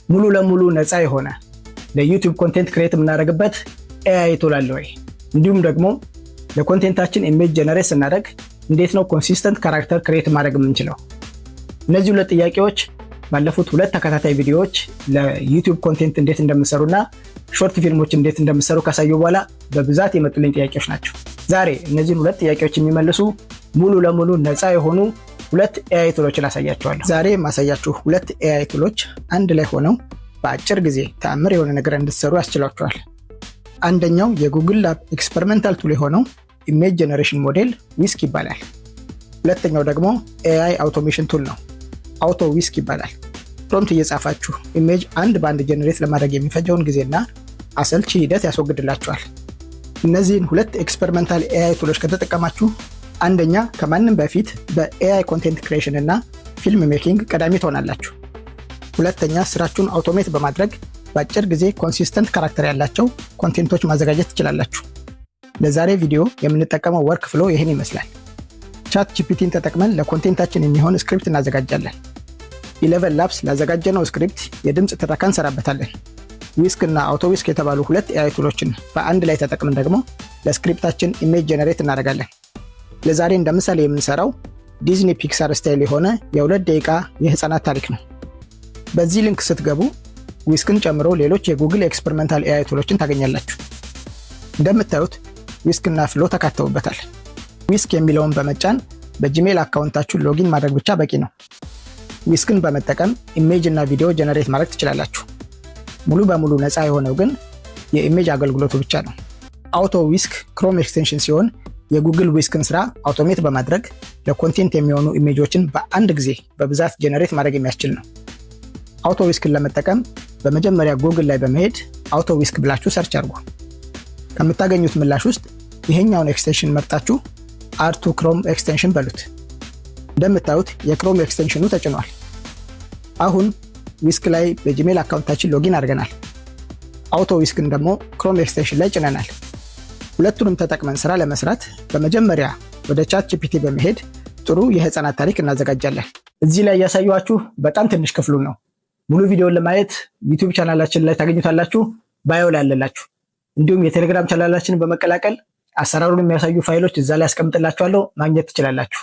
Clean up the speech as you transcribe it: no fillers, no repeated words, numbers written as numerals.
ሙሉ ለሙሉ ነፃ የሆነ ለዩቲዩብ ኮንቴንት ክሬት የምናደርግበት ኤአይ ቱል አለ ወይ? እንዲሁም ደግሞ ለኮንቴንታችን ኢሜጅ ጀነሬት ስናደርግ እንዴት ነው ኮንሲስተንት ካራክተር ክሬት ማድረግ የምንችለው? እነዚህ ሁለት ጥያቄዎች ባለፉት ሁለት ተከታታይ ቪዲዮዎች ለዩቲዩብ ኮንቴንት እንዴት እንደምሰሩና ሾርት ፊልሞች እንዴት እንደምሰሩ ካሳዩ በኋላ በብዛት የመጡልኝ ጥያቄዎች ናቸው። ዛሬ እነዚህን ሁለት ጥያቄዎች የሚመልሱ ሙሉ ለሙሉ ነፃ የሆኑ ሁለት ኤአይ ቱሎችን አሳያችኋለሁ። ዛሬ የማሳያችሁ ሁለት ኤአይ ቱሎች አንድ ላይ ሆነው በአጭር ጊዜ ተአምር የሆነ ነገር እንድትሰሩ ያስችላችኋል። አንደኛው የጉግል ላብ ኤክስፐሪመንታል ቱል የሆነው ኢሜጅ ጀነሬሽን ሞዴል ዊስክ ይባላል። ሁለተኛው ደግሞ ኤአይ አውቶሜሽን ቱል ነው፣ አውቶ ዊስክ ይባላል። ፕሮምፕት እየጻፋችሁ ኢሜጅ አንድ በአንድ ጀነሬት ለማድረግ የሚፈጀውን ጊዜና አሰልቺ ሂደት ያስወግድላችኋል። እነዚህን ሁለት ኤክስፐሪመንታል ኤአይ ቱሎች ከተጠቀማችሁ አንደኛ ከማንም በፊት በኤአይ ኮንቴንት ክሬሽን እና ፊልም ሜኪንግ ቀዳሚ ትሆናላችሁ። ሁለተኛ ስራችሁን አውቶሜት በማድረግ በአጭር ጊዜ ኮንሲስተንት ካራክተር ያላቸው ኮንቴንቶች ማዘጋጀት ትችላላችሁ። ለዛሬ ቪዲዮ የምንጠቀመው ወርክ ፍሎ ይህን ይመስላል። ቻት ጂፒቲን ተጠቅመን ለኮንቴንታችን የሚሆን ስክሪፕት እናዘጋጃለን። 11 ላብስ ላዘጋጀነው ስክሪፕት የድምፅ ትረካ እንሰራበታለን። ዊስክ እና አውቶ ዊስክ የተባሉ ሁለት ኤአይ ቱሎችን በአንድ ላይ ተጠቅመን ደግሞ ለስክሪፕታችን ኢሜጅ ጀነሬት እናደርጋለን። ለዛሬ እንደምሳሌ የምንሰራው ዲዝኒ ፒክሳር ስታይል የሆነ የ2 ደቂቃ የህፃናት ታሪክ ነው። በዚህ ሊንክ ስትገቡ ዊስክን ጨምሮ ሌሎች የጉግል ኤክስፐሪመንታል ኤአይ ቱሎችን ታገኛላችሁ። እንደምታዩት ዊስክ እና ፍሎ ተካተውበታል። ዊስክ የሚለውን በመጫን በጂሜል አካውንታችሁ ሎጊን ማድረግ ብቻ በቂ ነው። ዊስክን በመጠቀም ኢሜጅ እና ቪዲዮ ጀነሬት ማድረግ ትችላላችሁ። ሙሉ በሙሉ ነፃ የሆነው ግን የኢሜጅ አገልግሎቱ ብቻ ነው። አውቶ ዊስክ ክሮም ኤክስቴንሽን ሲሆን የጉግል ዊስክን ስራ አውቶሜት በማድረግ ለኮንቴንት የሚሆኑ ኢሜጆችን በአንድ ጊዜ በብዛት ጀነሬት ማድረግ የሚያስችል ነው። አውቶ ዊስክን ለመጠቀም በመጀመሪያ ጉግል ላይ በመሄድ አውቶ ዊስክ ብላችሁ ሰርች አድርጉ። ከምታገኙት ምላሽ ውስጥ ይሄኛውን ኤክስቴንሽን መርጣችሁ አርቱ ክሮም ኤክስቴንሽን በሉት። እንደምታዩት የክሮም ኤክስቴንሽኑ ተጭኗል። አሁን ዊስክ ላይ በጂሜል አካውንታችን ሎጊን አድርገናል። አውቶ ዊስክን ደግሞ ክሮም ኤክስቴንሽን ላይ ጭነናል። ሁለቱንም ተጠቅመን ስራ ለመስራት በመጀመሪያ ወደ ቻት ጂፒቲ በመሄድ ጥሩ የህፃናት ታሪክ እናዘጋጃለን። እዚህ ላይ ያሳየኋችሁ በጣም ትንሽ ክፍሉን ነው። ሙሉ ቪዲዮን ለማየት ዩቲዩብ ቻናላችን ላይ ታገኙታላችሁ፣ ባዮ ላይ አለላችሁ። እንዲሁም የቴሌግራም ቻናላችንን በመቀላቀል አሰራሩን የሚያሳዩ ፋይሎች እዛ ላይ አስቀምጥላችኋለሁ፣ ማግኘት ትችላላችሁ።